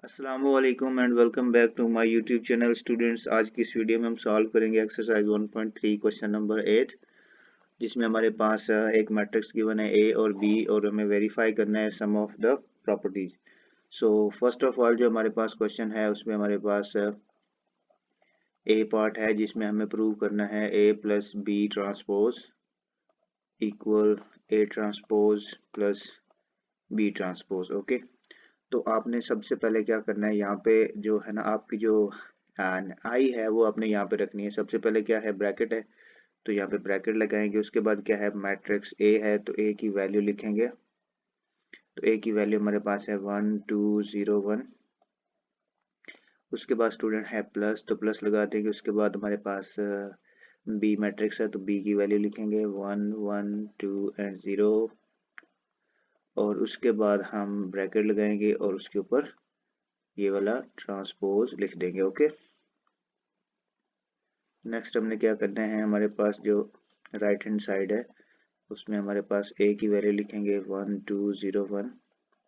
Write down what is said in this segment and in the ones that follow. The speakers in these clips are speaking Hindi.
अस्सलामुअलैकुम and welcome back to my YouTube channel students. आज की इस वीडियो में हम सॉल्व करेंगे एक्सरसाइज 1.3 क्वेश्चन नंबर 8, जिसमें हमारे पास एक मैट्रिक्स गिवन है ए और बी और हमें वेरीफाई करना है some of the properties. So first of all जो हमारे पास क्वेश्चन है उसमें हमारे पास ए पार्ट है जिसमें हमें प्रूव करना है A plus B transpose equal A transpose plus B transpose. Okay, तो आपने सबसे पहले क्या करना है, यहाँ पे जो है ना आपकी जो आई है वो आपने यहाँ पे रखनी है। सबसे पहले क्या है, ब्रैकेट है, तो यहाँ पे ब्रैकेट लगाएंगे। उसके बाद क्या है, मैट्रिक्स ए है तो ए की वैल्यू लिखेंगे। तो ए की वैल्यू हमारे पास है 1 2 0 1। उसके बाद स्टूडेंट है प्लस, तो प्लस लगा देंगे। उसके बाद हमारे पास बी मैट्रिक्स है तो बी की वैल्यू लिखेंगे 1 1 2 एंड 0। और उसके बाद हम ब्रैकेट लगाएंगे और उसके ऊपर ये वाला ट्रांसपोज लिख देंगे। ओके, नेक्स्ट हमने क्या करना है, हमारे पास जो राइट हैंड साइड है उसमें हमारे पास ए की वैल्यू लिखेंगे 1 2 0 1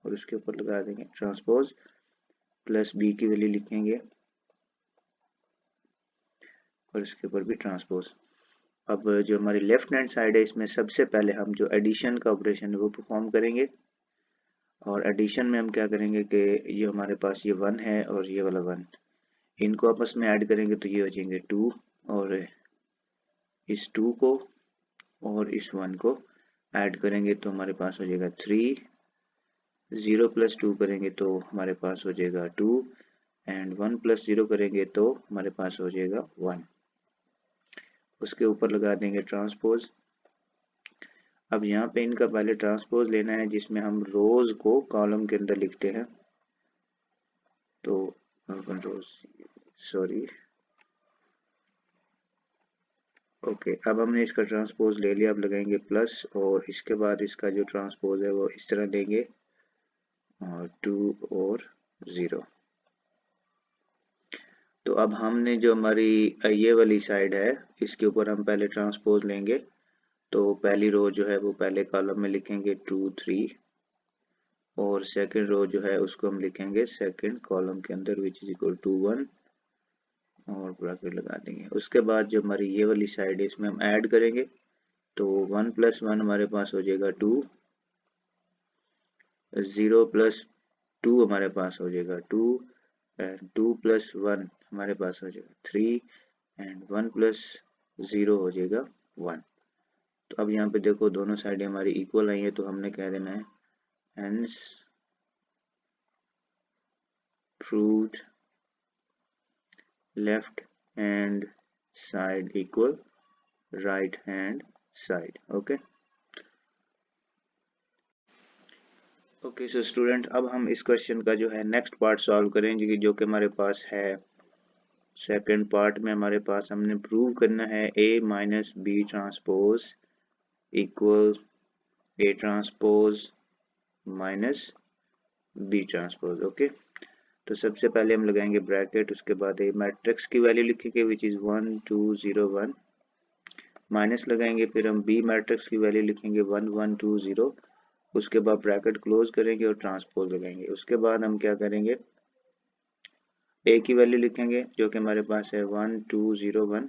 और उसके ऊपर लगा देंगे ट्रांसपोज प्लस बी की वैल्यू लिखेंगे और इसके ऊपर भी ट्रांसपोज। अब जो हमारी लेफ्ट हैंड साइड है इसमें सबसे पहले हम जो एडिशन का ऑपरेशन है वो परफॉर्म करेंगे। और एडिशन में हम क्या करेंगे कि ये हमारे पास ये 1 है और ये वाला 1, इनको आपस में ऐड करेंगे तो ये हो जाएंगे 2, और इस 2 को और इस 1 को ऐड करेंगे तो हमारे पास हो जाएगा 3। 0 प्लस 2 करेंगे तो हमारे पास हो जाएगा 2 एंड 1 प्लस 0 करेंगे तो हमारे पास हो जाएगा 1। उसके ऊपर लगा देंगे ट्रांसपोज। अब यहाँ पे इनका पहले ट्रांसपोज लेना है जिसमें हम रोज को कॉलम के अंदर लिखते हैं। तो रोज, सॉरी, ओके, अब हमने इसका ट्रांसपोज ले लिया। अब लगाएंगे प्लस और इसके बाद इसका जो ट्रांसपोज है वो इस तरह देंगे और 2 और 0। तो अब हमने जो हमारी ये वाली साइड है इसके ऊपर हम पहले ट्रांसपोज लेंगे। तो पहली रो जो है वो पहले कॉलम में लिखेंगे 2 3 और सेकंड रो जो है उसको हम लिखेंगे सेकंड कॉलम के अंदर विच इज इक्वल टू 1 और ब्रैकेट लगा देंगे। उसके बाद जो हमारी ये वाली साइड है इसमें हम ऐड करेंगे तो 1 प्लस 1 हमारे पास हो जाएगा 2, 0 प्लस 2 हमारे पास हो जाएगा 2 एंड 2 प्लस 1 हमारे पास हो जाएगा 3 एंड 1 प्लस 0 हो जाएगा 1। तो अब यहाँ पे देखो दोनों साइडें हमारी इक्वल आई है तो हमने कह देना है hence proved left hand side equal right hand side। Okay okay, so student अब हम इस क्वेश्चन का जो है नेक्स्ट पार्ट सॉल्व करेंगे जो कि हमारे पास है सेकंड पार्ट में। हमारे पास हमने प्रूव करना है a minus B transpose equal A transpose minus B transpose. Okay, तो सबसे पहले हम लगाएंगे ब्रैकेट, उसके बाद ए मैट्रिक्स की वैल्यू लिखेंगे विच इज 1 2 0 1, माइनस लगाएंगे, फिर हम बी मैट्रिक्स की वैल्यू लिखेंगे 1 1 2 0। उसके बाद ब्रैकेट क्लोज करेंगे और ट्रांसपोज लगाएंगे। उसके बाद हम क्या करेंगे, ए की वैल्यू लिखेंगे जो कि हमारे पास है 1 2 0 1,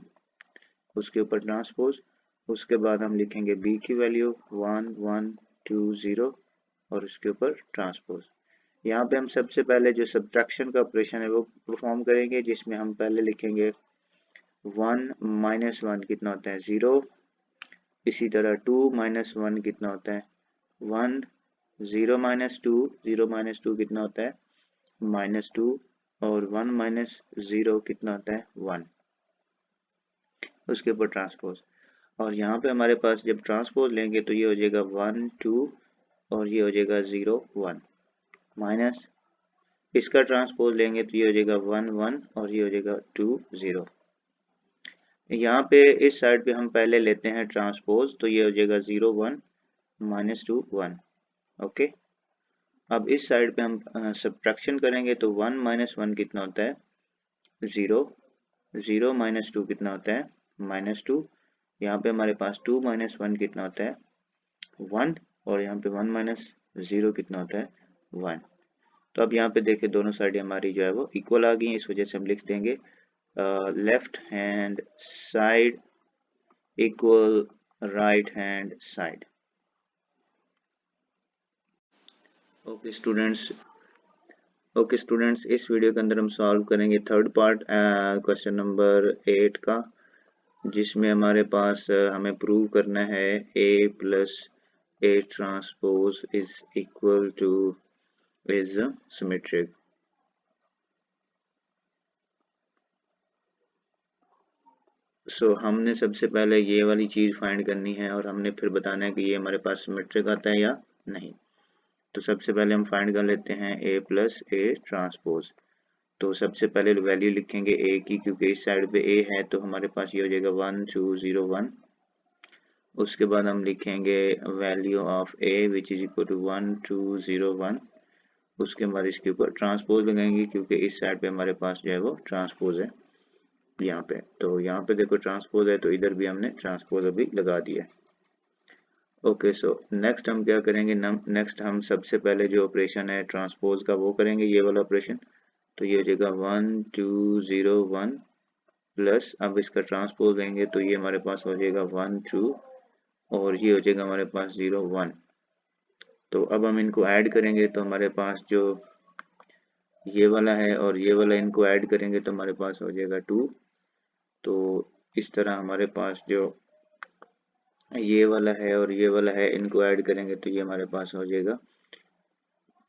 उसके ऊपर ट्रांसपोज। उसके बाद हम लिखेंगे बी की वैल्यू 1 1 2 0 और उसके ऊपर ट्रांसपोज। यहाँ पे हम सबसे पहले जो सब्ट्रैक्शन का ऑपरेशन है वो परफॉर्म करेंगे जिसमें हम पहले लिखेंगे 1 माइनस 1 कितना होता है 0, इसी तरह 2 माइनस 1 कितना होता है 1, 0 माइनस 2, 0 माइनस 2 कितना होता है -2 और 1 माइनस 0 कितना होता है 1, उसके ऊपर ट्रांसपोज। और यहाँ पे हमारे पास जब ट्रांसपोज लेंगे तो ये हो जाएगा 1 2 और ये हो जाएगा 0 1, माइनस इसका ट्रांसपोज लेंगे तो ये हो जाएगा 1 1 और ये हो जाएगा 2 0। यहाँ पे इस साइड पे हम पहले लेते हैं ट्रांसपोज तो ये हो जाएगा 0 1 -2 1। ओके, अब इस साइड पे हम सब्ट्रैक्शन करेंगे तो 1 माइनस 1 कितना होता है 0, 0 माइनस 2 कितना होता है -2, यहाँ पे हमारे पास 2 माइनस 1 कितना होता है 1 और यहाँ पे 1 माइनस 0 कितना होता है 1। तो अब यहाँ पे देखें दोनों साइड हमारी जो है वो इक्वल आ गई हैं, इस वजह से हम लिख देंगे left hand side equal right hand side. Okay students, इस वीडियो के अंदर हम सॉल्व करेंगे थर्ड पार्ट क्वेश्चन नंबर 8 का, जिसमें हमारे पास हमें प्रूव करना है A plus A transpose is equal to is symmetric. So हमने सबसे पहले ये वाली चीज़ फाइंड करनी है और हमने फिर बताना है कि ये हमारे पास सिमेट्रिक आता है या नहीं। तो सबसे पहले हम फाइंड कर लेते हैं A प्लस A ट्रांसपोज। तो सबसे पहले वैल्यू लिखेंगे A की, क्योंकि इस साइड पे A है तो हमारे पास ये हो जाएगा 1 2 0 1। उसके बाद हम लिखेंगे value of A which is equal to 1 2 0 1। उसके बाद इसके ऊपर ट्रांसपोज लगाएंगे, क्योंकि इस साइड पे हमारे पास जो है वो ट्रांसपोज है यहाँ पे। तो यहाँ पे देखो ट्रांसपोज है तो इधर भी हमने ट्रांसपोज अभी लगा दिया। ओके सो नेक्स्ट हम क्या करेंगे, नेक्स्ट हम सबसे पहले जो ऑपरेशन है ट्रांसपोज का वो करेंगे, ये वाला ऑपरेशन। तो ये हो जाएगा 1 2 0 1 प्लस, अब इसका ट्रांसपोज लेंगे तो ये हमारे पास हो जाएगा 1 2 और ये हो जाएगा हमारे पास 0 1। तो अब हम इनको ऐड करेंगे तो हमारे पास जो ये वाला है और ये वाला इनको ऐड करेंगे तो हमारे पास हो जाएगा 2। तो इस तरह हमारे पास जो ये वाला है और ये वाला है इनको ऐड करेंगे तो ये हमारे पास हो जाएगा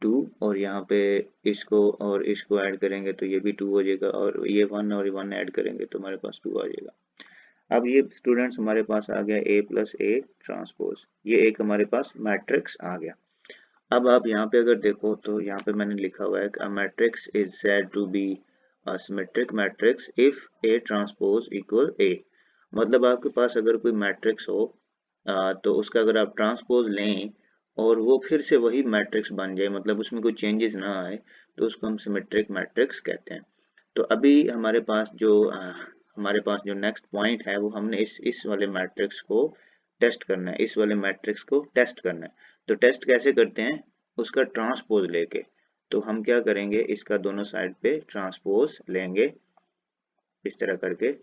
2, और यहाँ पे इसको और इसको ऐड करेंगे तो ये भी 2 हो जाएगा, और ये 1 और 1 ऐड करेंगे तो हमारे पास 2 आ जाएगा। अब ये स्टूडेंट्स हमारे पास आ गया A प्लस A ट्रांसपोज, ये एक हमारे पास मैट्रिक्स आ गया। अब आप यहाँ पे अगर देखो तो यहाँ पे मैंने लिखा हुआ है कि matrix is said to be a symmetric matrix if A transpose equal A। मतलब आपके पास अगर कोई मैट्रिक्स हो तो उसका अगर आप ट्रांसपोज लें और वो फिर से वही मैट्रिक्स बन जाए, मतलब उसमें कोई चेंजेस ना आए, तो उसको हम सिमेट्रिक मैट्रिक्स कहते हैं। तो अभी हमारे पास जो नेक्स्ट पॉइंट है वो हमने इस वाले मैट्रिक्स को टेस्ट करना है, इस वाले मैट्रिक्स को टेस्ट करना है। तो टेस्ट कैसे करते हैं, उसका ट्रांसपोज लेके। तो हम क्या करेंगे, इसका दोनों साइड पे ट्रांसपोज लेंगे इस तरह करके।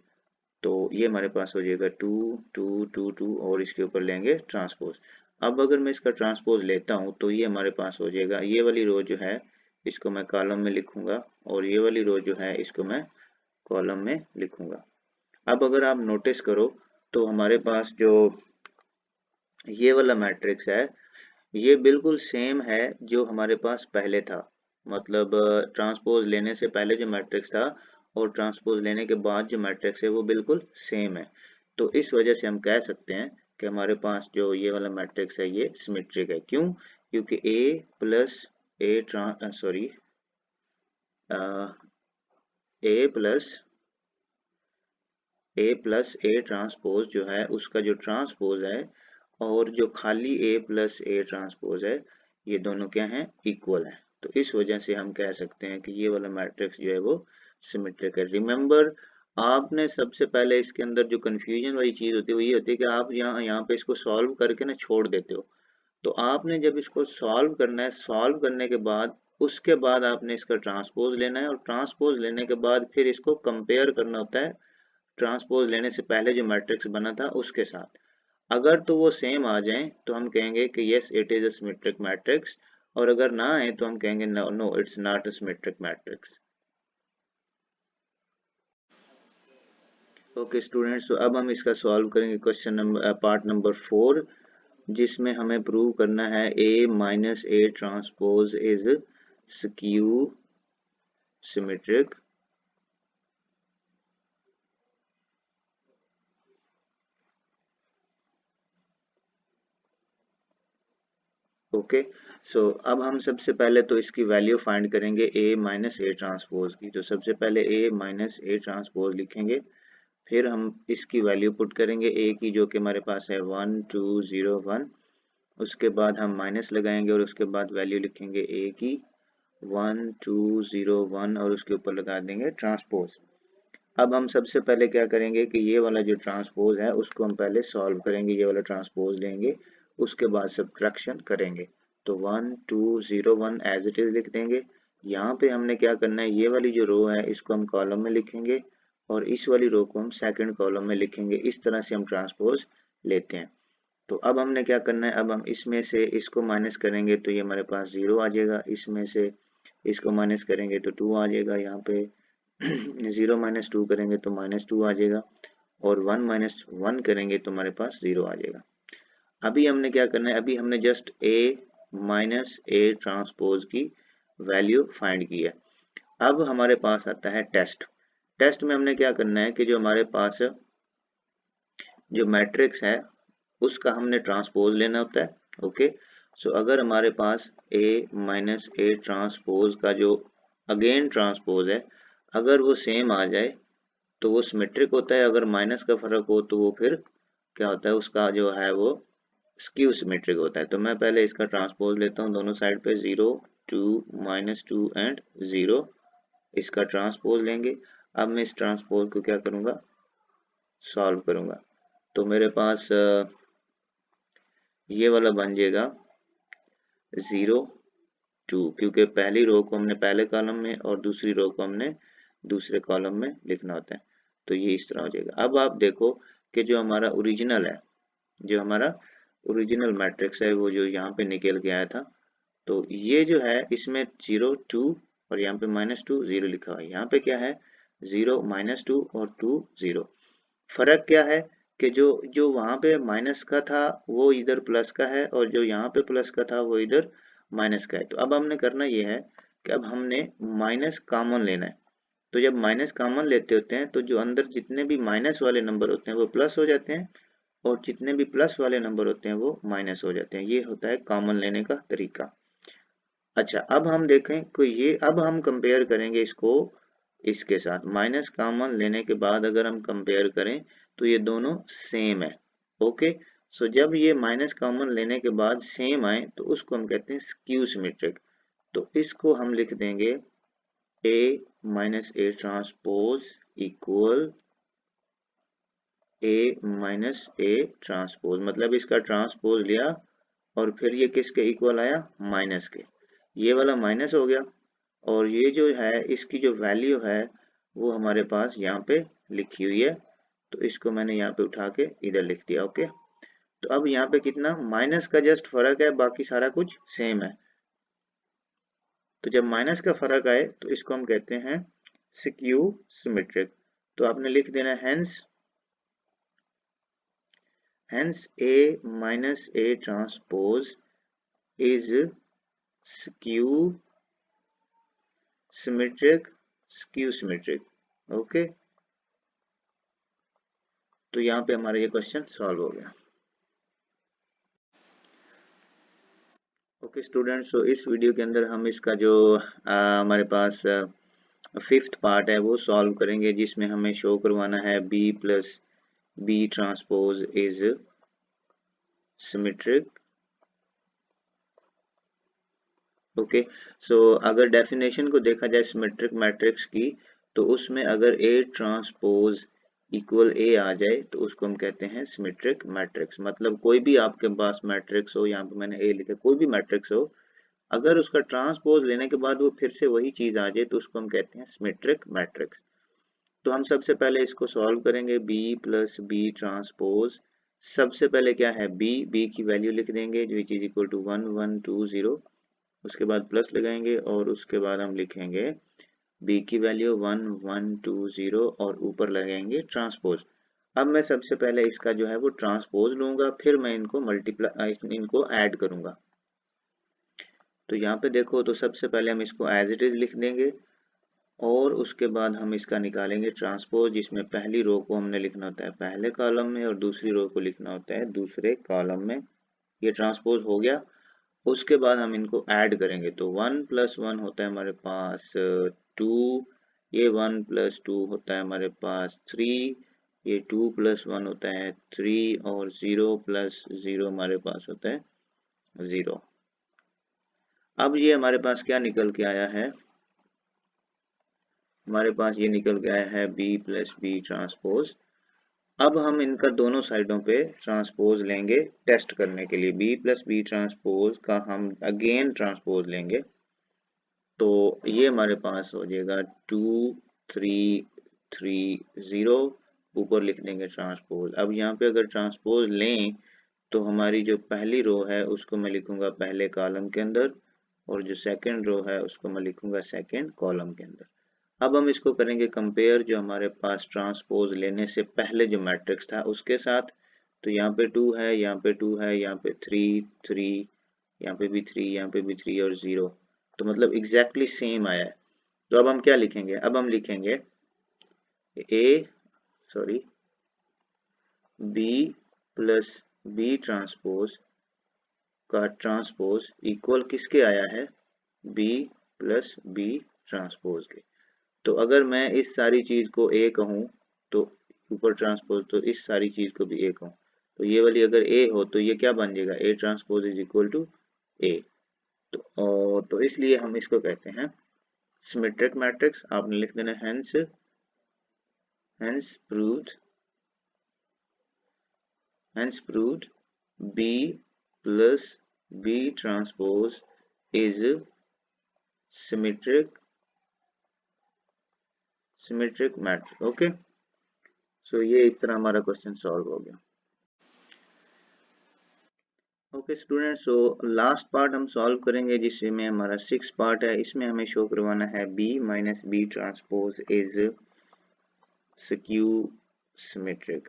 तो ये हमारे पास हो जाएगा 2 2 2 2 और इसके ऊपर लेंगे ट्रांसपोज। अब अगर मैं इसका ट्रांसपोज लेता हूँ तो ये हमारे पास हो जाएगा, ये वाली रो जो है इसको मैं कॉलम में लिखूंगा और ये वाली रो जो है इसको मैं कॉलम में लिखूंगा। अब अगर आप नोटिस करो तो हमारे पास जो ये वाला मैट्रिक्स है ये बिल्कुल सेम है जो हमारे पास पहले था। मतलब ट्रांसपोज लेने से पहले जो मैट्रिक्स था और ट्रांसपोज लेने के बाद जो मैट्रिक्स है वो बिल्कुल सेम है। तो इस वजह से हम कह सकते हैं कि हमारे पास जो ये वाला मैट्रिक्स है ये सिमेट्रिक है। क्यों? क्योंकि A plus A sorry A plus A transpose जो है उसका जो ट्रांसपोज है और जो खाली A प्लस ए ट्रांसपोज है ये दोनों क्या हैं, इक्वल हैं। तो इस वजह से हम कह सकते हैं कि ये वाला मैट्रिक्स जो है वो सिमेट्रिक है। रिमेंबर, आपने सबसे पहले इसके अंदर जो कंफ्यूजन वाली चीज होती है वो ये होती है कि आप यहाँ पे इसको सॉल्व करके ना छोड़ देते हो। तो आपने जब इसको सॉल्व करना है, सॉल्व करने के बाद उसके बाद आपने इसका ट्रांसपोज लेना है और ट्रांसपोज लेने के बाद फिर इसको कंपेयर करना होता है ट्रांसपोज लेने से पहले जो मैट्रिक्स बना था उसके साथ। अगर तो वो सेम आ जाए तो हम कहेंगे कि yes it is a symmetric matrix, और अगर ना आए तो हम कहेंगे no no it's not a symmetric matrix. Okay students, तो अब हम इसका सॉल्व करेंगे क्वेश्चन नंबर पार्ट नंबर 4, जिसमें हमें प्रूव करना है A minus A transpose is skew symmetric. Okay so अब हम सबसे पहले तो इसकी वैल्यू फाइंड करेंगे A माइनस ए ट्रांसपोज की। तो सबसे पहले A माइनस ए ट्रांसपोज लिखेंगे, फिर हम इसकी वैल्यू पुट करेंगे A की, जो कि हमारे पास है 1 2 0 1। उसके बाद हम माइनस लगाएंगे और उसके बाद वैल्यू लिखेंगे A की 1 2 0 1 और उसके ऊपर लगा देंगे ट्रांसपोज। अब हम सबसे पहले क्या करेंगे कि ये वाला जो ट्रांसपोज है उसको हम पहले सॉल्व करेंगे, ये वाला ट्रांसपोज लेंगे, उसके बाद सब्ट्रैक्शन करेंगे। तो 1 2 0 1 एज इट इज लिख देंगे, यहाँ पे हमने क्या करना है, ये वाली जो रो है इसको हम कॉलम में लिखेंगे और इस वाली रो को हम सेकंड कॉलम में लिखेंगे। इस तरह से हम ट्रांसपोज लेते हैं। तो अब हमने क्या करना है, अब हम इसमें से इसको माइनस करेंगे तो ये हमारे पास 0 आ जाएगा, इसमें से इसको माइनस करेंगे तो 2 आ जाएगा, यहाँ पे 0 माइनस 2 करेंगे तो -2 आ जाएगा और 1 माइनस 1 करेंगे तो हमारे पास 0 आ जाएगा। अभी हमने क्या करना है, अभी हमने just A minus A transpose की वैल्यू फाइंड की है। अब हमारे पास आता है टेस्ट। टेस्ट में हमने क्या करना है कि जो हमारे पास जो मैट्रिक्स है उसका हमने ट्रांसपोज लेना होता है। ओके, सो अगर हमारे पास A माइनस A ट्रांसपोज का जो अगेन ट्रांसपोज है अगर वो सेम आ जाए तो वो सिमेट्रिक होता है, अगर माइनस का फर्क हो तो वो फिर क्या होता है, उसका जो है वो स्क्यू सिमेट्रिक होता है। तो मैं पहले इसका ट्रांसपोज लेता हूँ दोनों साइड पे, 0 2 -2 एंड 0, इसका ट्रांसपोज लेंगे। अब मैं इस ट्रांसपोज को क्या करूँगा, सॉल्व करूँगा। तो मेरे पास ये वाला बन जाएगा 0 2, क्योंकि पहली रो को हमने पहले कॉलम में और दूसरी रो को हमने दूसरे कॉलम में लिखना होता है। तो ये इस तरह हो जाएगा। अब आप देखो कि जो हमारा ओरिजिनल है, जो हमारा ओरिजिनल मैट्रिक्स है वो जो यहाँ पे निकल के आया था, तो ये जो है इसमें 0 2 और यहाँ पे -2 0 लिखा हुआ है। यहाँ पे क्या है 0 -2 और 2 0। फर्क क्या है कि जो जो वहां पे माइनस का था वो इधर प्लस का है और जो यहाँ पे प्लस का था वो इधर माइनस का है। तो अब हमने करना ये है कि अब हमने माइनस कॉमन लेना है। तो जब माइनस कॉमन लेते होते हैं तो जो अंदर जितने भी माइनस वाले नंबर होते हैं वो प्लस हो जाते हैं और जितने भी प्लस वाले नंबर होते हैं वो माइनस हो जाते हैं। ये होता है कॉमन लेने का तरीका। अच्छा, अब हम देखें कि ये, अब हम कंपेयर करेंगे इसको इसके साथ। माइनस कॉमन लेने के बाद अगर हम कंपेयर करें तो ये दोनों सेम है। ओके, सो जब ये माइनस कॉमन लेने के बाद सेम आए तो उसको हम कहते हैं स्क्यू सिमेट्रिक। तो इसको हम लिख देंगे A minus A transpose equal A minus A transpose, मतलब इसका ट्रांसपोज लिया और फिर ये किसके इक्वल आया, माइनस के। ये वाला माइनस हो गया और ये जो है इसकी जो वैल्यू है वो हमारे पास यहाँ पे लिखी हुई है। तो इसको मैंने यहाँ पे उठा के इधर लिख दिया। ओके, तो अब यहाँ पे कितना माइनस का जस्ट फर्क है, बाकी सारा कुछ सेम है। तो जब माइनस का फर्क आए तो इसको हम कहते हैं स्क्यू सिमेट्रिक। तो आपने लिख देना hence A minus A transpose is skew symmetric, skew symmetric। Okay, तो यहाँ पे हमारा ये क्वेश्चन सॉल्व हो गया। ओके स्टूडेंट्स, तो इस वीडियो के अंदर हम इसका जो हमारे पास फिफ्थ पार्ट है वो सॉल्व करेंगे, जिसमें हमें शो करवाना है B plus B transpose is symmetric. Okay, so अगर डेफिनेशन को देखा जाए सिमेट्रिक मैट्रिक्स की तो उसमें अगर A ट्रांसपोज इक्वल A आ जाए तो उसको हम कहते हैं सिमेट्रिक मैट्रिक्स। मतलब कोई भी आपके पास मैट्रिक्स हो, यहाँ पे मैंने A लिखा, कोई भी मैट्रिक्स हो, अगर उसका ट्रांसपोज लेने के बाद वो फिर से वही चीज आ जाए तो उसको हम कहते हैं सिमेट्रिक मैट्रिक्स। तो हम सबसे पहले इसको सॉल्व करेंगे। B प्लस B ट्रांसपोज, सबसे पहले क्या है B की वैल्यू लिख देंगे विच इज इक्वल टू 1 1 2 0, उसके बाद प्लस लगाएंगे और उसके बाद हम लिखेंगे B की वैल्यू 1 1 2 0 और ऊपर लगाएंगे ट्रांसपोज। अब मैं सबसे पहले इसका जो है वो ट्रांसपोज लूंगा, फिर मैं इनको इनको ऐड करूंगा। तो यहाँ पे देखो, तो सबसे पहले हम इसको एज इट इज लिख देंगे और उसके बाद हम इसका निकालेंगे ट्रांसपोज, जिसमें पहली रो को हमने लिखना होता है पहले कॉलम में और दूसरी रो को लिखना होता है दूसरे कॉलम में। ये ट्रांसपोज हो गया। उसके बाद हम इनको ऐड करेंगे तो 1 प्लस 1 होता है हमारे पास 2, ये 1 प्लस 2 होता है हमारे पास 3, ये 2 प्लस 1 होता है 3 और 0 प्लस 0 हमारे पास होता है 0। अब ये हमारे पास क्या निकल के आया है, हमारे पास ये निकल के आया है B प्लस B ट्रांसपोज। अब हम इनका दोनों साइडों पे ट्रांसपोज लेंगे टेस्ट करने के लिए। B प्लस B ट्रांसपोज का हम अगेन ट्रांसपोज लेंगे तो ये हमारे पास हो जाएगा 2330, ऊपर लिख देंगे ट्रांसपोज। अब यहाँ पे अगर ट्रांसपोज लें तो हमारी जो पहली रो है उसको मैं लिखूंगा पहले कॉलम के अंदर, और जो सेकंड रो है उसको मैं लिखूंगा सेकंड कॉलम के अंदर। अब हम इसको करेंगे कंपेयर जो हमारे पास ट्रांसपोज लेने से पहले जो मैट्रिक्स था उसके साथ। तो यहाँ पे 2 है, यहाँ पे 2 है, यहाँ पे 3 3, यहाँ पे भी 3, यहाँ पे भी 3 और 0, तो मतलब एग्जैक्टली सेम आया है। तो अब हम क्या लिखेंगे, अब हम लिखेंगे बी प्लस बी ट्रांसपोज का ट्रांसपोज इक्वल किसके आया है, बी प्लस बी ट्रांसपोज के। तो अगर मैं इस सारी चीज को ए कहूँ तो ऊपर ट्रांसपोज, तो इस सारी चीज को भी ए कहूँ, तो ये वाली अगर ए हो तो ये क्या बन जाएगा, A transpose is equal to A. तो इसलिए हम इसको कहते हैं सिमेट्रिक मैट्रिक्स। आपने लिख देना hence proved B plus B transpose is symmetric matrix. Okay, so ये इस तरह हमारा क्वेश्चन सॉल्व हो गया। Okay student, so last part हम सॉल्व करेंगे जिसमें हमारा 6 पार्ट है। इसमें हमें शो करवाना है B minus B transpose is skew symmetric.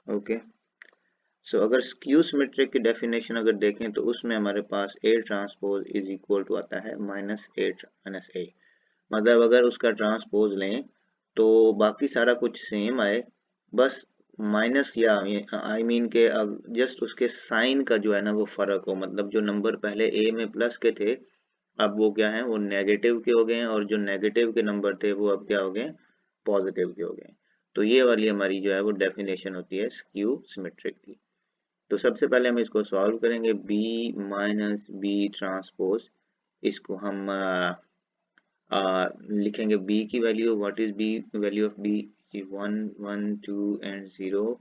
Okay, so अगर स्क्यू सिमेट्रिक की डेफिनेशन अगर देखें तो उसमें हमारे पास A transpose is equal to आता है माइनस ए। मतलब अगर उसका ट्रांसपोज लें तो बाकी सारा कुछ सेम आए, बस माइनस या आई मीन के जस्ट उसके साइन का जो है ना वो फर्क हो। मतलब जो नंबर पहले ए में प्लस के थे अब वो क्या है, वो नेगेटिव के हो गए हैं, और जो नेगेटिव के नंबर थे वो अब क्या हो गए, पॉजिटिव के हो गए। तो ये वाली हमारी जो है वो डेफिनेशन होती है स्क्यू सिमेट्रिक की। तो सबसे पहले हम इसको सॉल्व करेंगे, b माइनस बी ट्रांसपोज, इसको हम लिखेंगे b की value, what is b, value of b 1 1 2 and 0,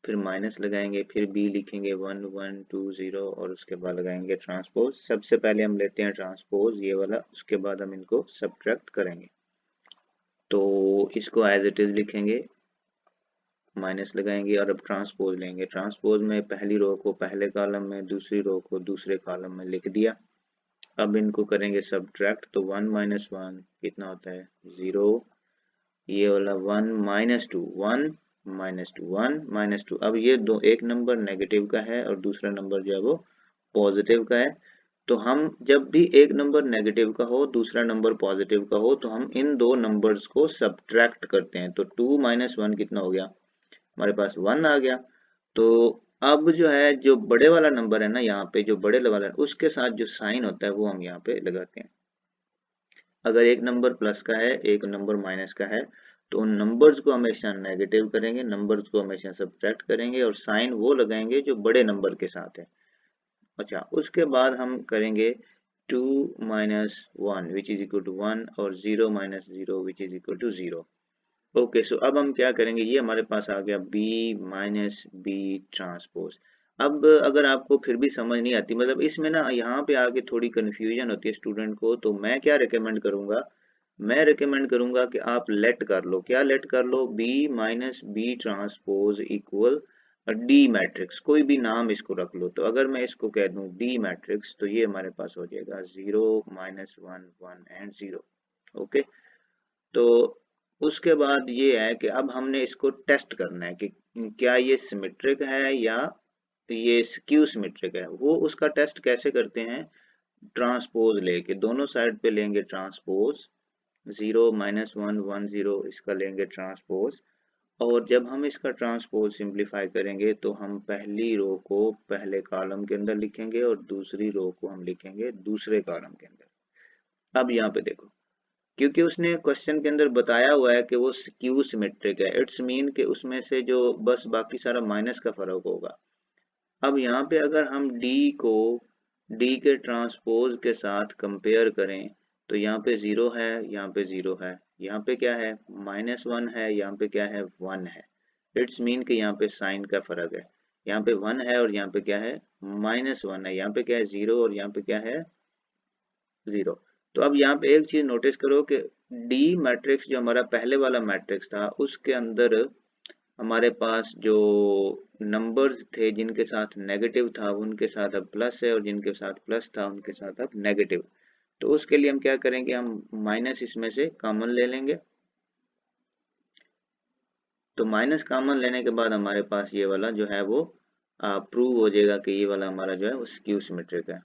फिर माइनस लगाएंगे, फिर b लिखेंगे 1 1 2 0 और उसके बाद लगाएंगे ट्रांसपोज। सबसे पहले हम लेते हैं ट्रांसपोज ये वाला, उसके बाद हम इनको सब्ट्रैक्ट करेंगे। तो इसको एज इट इज लिखेंगे, माइनस लगाएंगे और अब ट्रांसपोज लेंगे। ट्रांसपोज में पहली रो को पहले कॉलम में, दूसरी रो को दूसरे कॉलम में लिख दिया। अब इनको करेंगे सब्ट्रैक्ट, तो 1 माइनस 1 कितना होता है 0, ये वाला 1 माइनस 2 1 माइनस 2 1 माइनस 2। अब ये दो, एक नंबर नेगेटिव का है और दूसरा नंबर जो है वो पॉजिटिव का है। तो हम जब भी एक नंबर नेगेटिव का हो दूसरा नंबर पॉजिटिव का हो तो हम इन दो नंबर्स को सब्ट्रैक्ट करते हैं। तो 2 माइनस 1 कितना हो गया, हमारे पास 1 आ गया। तो अब जो है जो बड़े वाला नंबर है ना, यहाँ पे जो बड़े वाला है उसके साथ जो साइन होता है वो हम यहाँ पे लगाते हैं। अगर एक नंबर प्लस का है एक नंबर माइनस का है तो उन नंबर्स को हमेशा नेगेटिव करेंगे, नंबर्स को हमेशा सब्ट्रैक्ट करेंगे और साइन वो लगाएंगे जो बड़े नंबर के साथ है। अच्छा, उसके बाद हम करेंगे 2 minus 1 which is equal to 1 और 0 minus 0 which is equal to 0। Okay, so अब हम क्या करेंगे, ये हमारे पास आ गया b माइनस बी ट्रांसपोज। अब अगर आपको फिर भी समझ नहीं आती, मतलब इसमें ना यहाँ पे आके थोड़ी कंफ्यूजन होती है स्टूडेंट को, तो मैं क्या रिकमेंड करूंगा, मैं रिकमेंड करूंगा कि आप लेट कर लो, क्या लेट कर लो, b minus B transpose equal d matrix, कोई भी नाम इसको रख लो। तो अगर मैं इसको कह दूं डी मैट्रिक्स तो ये हमारे पास हो जाएगा 0 माइनस 1 1 एंड 0। ओके, तो उसके बाद ये है कि अब हमने इसको टेस्ट करना है कि क्या ये सिमेट्रिक है या ये स्क्यू सिमेट्रिक है। वो उसका टेस्ट कैसे करते हैं, ट्रांसपोज लेके दोनों साइड पे लेंगे ट्रांसपोज, 0 माइनस 1 1 0 इसका लेंगे ट्रांसपोज, और जब हम इसका ट्रांसपोज सिंप्लीफाई करेंगे तो हम पहली रो को पहले कॉलम के अंदर लिखेंगे और दूसरी रो को हम लिखेंगे दूसरे कॉलम के अंदर। अब यहाँ पे देखो, क्योंकि उसने क्वेश्चन के अंदर बताया हुआ है कि वो स्क्यू सिमेट्रिक है, इट्स मीन कि उसमें से जो बस बाकी सारा माइनस का फर्क होगा। अब यहाँ पे अगर हम d को d के ट्रांसपोज के साथ कंपेयर करें तो यहाँ पे 0 है, यहाँ पे 0 है, यहाँ पे क्या है -1 है, यहाँ पे क्या है 1 है। इट्स मीन कि यहाँ पे साइन का फर्क है, यहाँ पे 1 है और यहाँ पे क्या है -1 है, यहाँ पे क्या है 0 और यहाँ पे क्या है 0। तो अब यहाँ पे एक चीज नोटिस करो कि डी मैट्रिक्स जो हमारा पहले वाला मैट्रिक्स था उसके अंदर हमारे पास जो नंबर्स थे जिनके साथ नेगेटिव था उनके साथ अब प्लस है, और जिनके साथ प्लस था उनके साथ अब नेगेटिव। तो उसके लिए हम क्या करेंगे, हम माइनस इसमें से कॉमन ले लेंगे। तो माइनस कॉमन लेने के बाद हमारे पास ये वाला जो है वो प्रूव हो जाएगा कि ये वाला हमारा जो है वो स्क्यू सिमेट्रिक है।